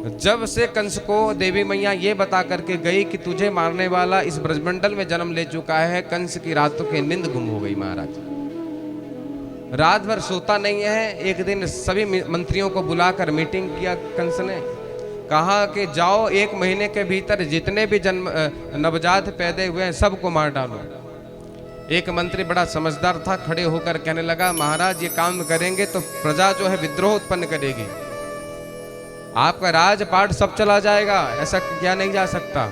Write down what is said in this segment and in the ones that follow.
जब से कंस को देवी मैया ये बता करके गई कि तुझे मारने वाला इस ब्रजमंडल में जन्म ले चुका है, कंस की रातों की नींद गुम हो गई। महाराज रात भर सोता नहीं है। एक दिन सभी मंत्रियों को बुलाकर मीटिंग किया कंस ने, कहा कि जाओ 1 महीने के भीतर जितने भी जन्म नवजात पैदा हुए हैं सबको मार डालो। एक मंत्री बड़ा समझदार था, खड़े होकर कहने लगा, महाराज ये काम करेंगे तो प्रजा जो है विद्रोह उत्पन्न करेगी, आपका राजपाट सब चला जाएगा, ऐसा किया नहीं जा सकता।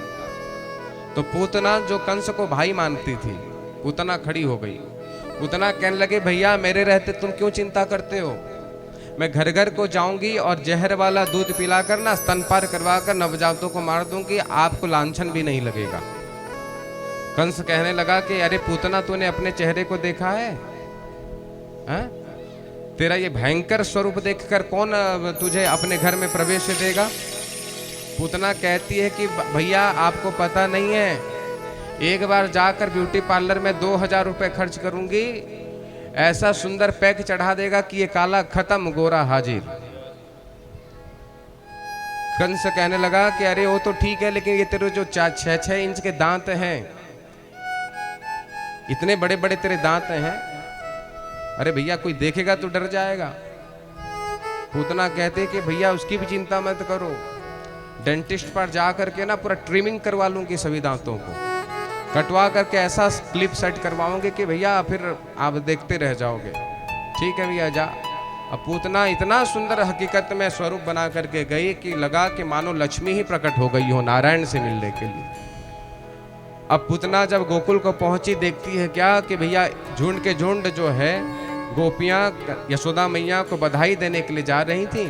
तो पूतना जो कंस को भाई मानती थी, पूतना खड़ी हो गई। पूतना कहने लगे, भैया मेरे रहते तुम क्यों चिंता करते हो, मैं घर घर को जाऊंगी और जहर वाला दूध पिलाकर ना स्तनपान करवाकर नवजातों को मार दूंगी, आपको लांछन भी नहीं लगेगा। कंस कहने लगा कि अरे पूतना तूने अपने चेहरे को देखा है? तेरा ये भयंकर स्वरूप देखकर कौन तुझे अपने घर में प्रवेश देगा? पूतना कहती है कि भैया आपको पता नहीं है, एक बार जाकर ब्यूटी पार्लर में 2000 रुपए खर्च करूंगी, ऐसा सुंदर पैक चढ़ा देगा कि ये काला खत्म गोरा हाजिर। कंस कहने लगा कि अरे वो तो ठीक है, लेकिन ये तेरे जो 6-6 इंच के दांत हैं, इतने बड़े बड़े तेरे दांत हैं, अरे भैया कोई देखेगा तो डर जाएगा। पूतना कहते कि भैया उसकी भी चिंता मत करो, डेंटिस्ट पर जा करके ना पूरा ट्रिमिंग करवा लूंगी, सभी दांतों को कटवा करके ऐसा क्लिप सेट करवाओगे कि भैया फिर आप देखते रह जाओगे। ठीक है भैया जा। अब पूतना इतना सुंदर हकीकत में स्वरूप बना करके गई कि लगा कि मानो लक्ष्मी ही प्रकट हो गई हो नारायण से मिलने के लिए। अब पूतना जब गोकुल को पहुंची, देखती है क्या कि भैया झुंड के झुंड जो है गोपियां यशोदा मैया को बधाई देने के लिए जा रही थी।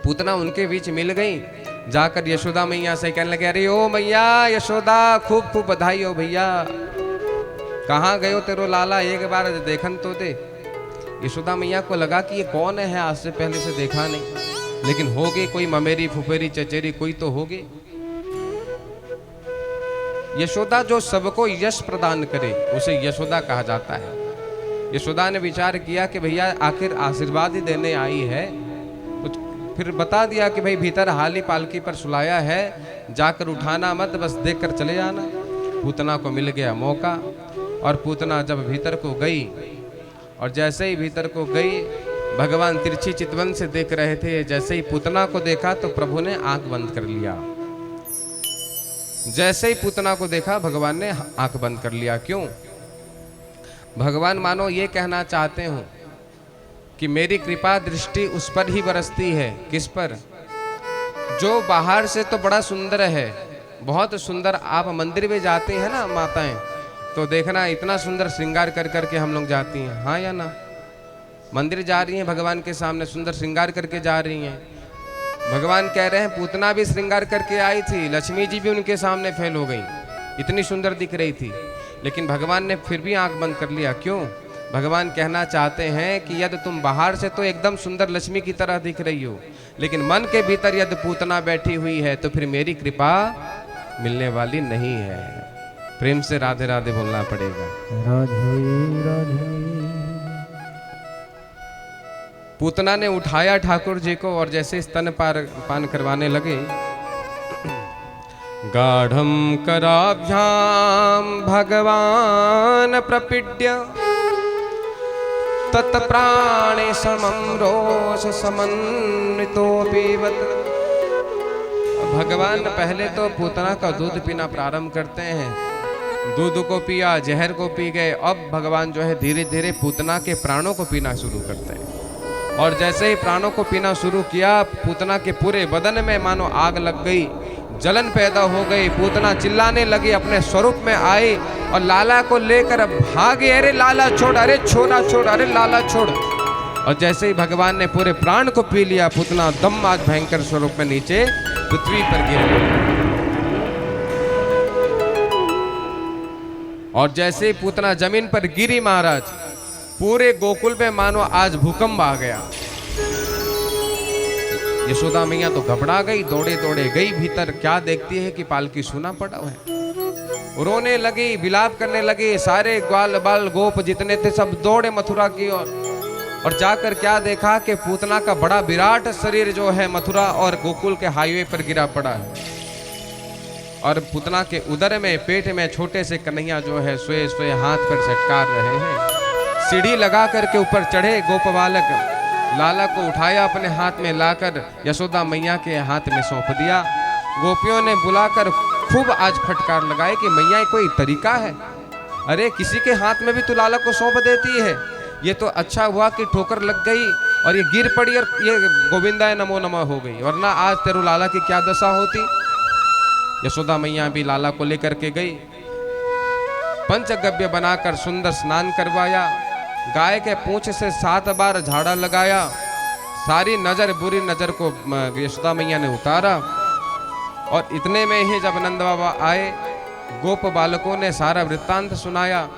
पूतना उनके बीच मिल गई, जाकर यशोदा मैया से कहने लगे, अरे ओ मैया यशोदा खूब खूब बधाई हो भैया, कहाँ गए हो तेरो लाला, एक बार देखन तो दे। यशोदा मैया को लगा कि ये कौन है, आज से पहले से देखा नहीं, लेकिन होगी कोई ममेरी फुफेरी चचेरी कोई तो होगी। यशोदा जो सबको यश प्रदान करे उसे यशोदा कहा जाता है। यशोदा ने विचार किया कि भैया आखिर आशीर्वाद ही देने आई है, तो फिर बता दिया कि भाई भीतर हाली पालकी पर सुलाया है, जाकर उठाना मत, बस देखकर चले जाना। पूतना को मिल गया मौका, और पूतना जब भीतर को गई, और जैसे ही भीतर को गई भगवान तिरछी चितवन से देख रहे थे। जैसे ही पूतना को देखा तो प्रभु ने आंख बंद कर लिया। जैसे ही पूतना को देखा भगवान ने आंख बंद कर लिया। क्यों? भगवान मानो ये कहना चाहते हो कि मेरी कृपा दृष्टि उस पर ही बरसती है। किस पर? जो बाहर से तो बड़ा सुंदर है, बहुत सुंदर। आप मंदिर में जाते हैं ना माताएं, तो देखना इतना सुंदर श्रृंगार कर करके हम लोग जाती हैं, हाँ या ना? मंदिर जा रही हैं, भगवान के सामने सुंदर श्रृंगार करके जा रही हैं। भगवान कह रहे हैं पूतना भी श्रृंगार करके आई थी, लक्ष्मी जी भी उनके सामने फेल हो गई, इतनी सुंदर दिख रही थी, लेकिन भगवान ने फिर भी आंख बंद कर लिया। क्यों? भगवान कहना चाहते हैं कि यदि तुम बाहर से तो एकदम सुंदर लक्ष्मी की तरह दिख रही हो, लेकिन मन के भीतर यदि पूतना बैठी हुई है तो फिर मेरी कृपा मिलने वाली नहीं है। प्रेम से राधे राधे बोलना पड़ेगा। राधे राधे। पूतना ने उठाया ठाकुर जी को, और जैसे स्तन पान करवाने लगे, गाढ़ं कराभ्यां भगवान प्रपीड्य तत्प्राणे समं रोष समन्वितोऽपिवत्। भगवान पहले तो पूतना का दूध पीना प्रारंभ करते हैं, दूध को पिया, जहर को पी गए। अब भगवान जो है धीरे धीरे पूतना के प्राणों को पीना शुरू करते हैं, और जैसे ही प्राणों को पीना शुरू किया, पूतना के पूरे बदन में मानो आग लग गई, जलन पैदा हो गई। पूतना चिल्लाने लगी, अपने स्वरूप में आई और लाला को लेकर भागे। अरे लाला छोड़, अरे छोड़ा छोड़, अरे लाला छोड़। और जैसे ही भगवान ने पूरे प्राण को पी लिया, पूतना दम आज भयंकर स्वरूप में नीचे पृथ्वी पर गिर गई। और जैसे ही पूतना जमीन पर गिरी महाराज, पूरे गोकुल में मानो आज भूकंप आ गया। यशोदा मैया तो घबरा गई, दौड़े दौड़े गई भीतर, क्या देखती है कि पालकी सूना पड़ा हुआ है। रोने लगी, विलाप करने लगी। सारे ग्वाल बाल गोप जितने थे सब दौड़े मथुरा की ओर। और जाकर क्या देखा कि पूतना का बड़ा विराट शरीर जो है मथुरा और गोकुल के हाईवे पर गिरा पड़ा है, और पूतना के उदर में पेट में छोटे से कन्हैया जो है सोए सोए हाथ पर झटकार रहे हैं। सीढ़ी लगा करके ऊपर चढ़े गोप बालक, लाला को उठाया अपने हाथ में लाकर यशोदा मैया के हाथ में सौंप दिया। गोपियों ने बुलाकर खूब आज फटकार लगाए कि मैया कोई तरीका है, अरे किसी के हाथ में भी तू लाला को सौंप देती है। ये तो अच्छा हुआ कि ठोकर लग गई और ये गिर पड़ी और ये गोविंदाय नमो नमः हो गई, वरना आज तेरू लाला की क्या दशा होती। यशोदा मैया भी लाला को लेकर के गई, पंचगव्य बनाकर सुंदर स्नान करवाया, गाय के पूंछ से 7 बार झाड़ा लगाया, सारी नजर बुरी नजर को यशोदा मैया ने उतारा। और इतने में ही जब नंद बाबा आए, गोप बालकों ने सारा वृत्तांत सुनाया।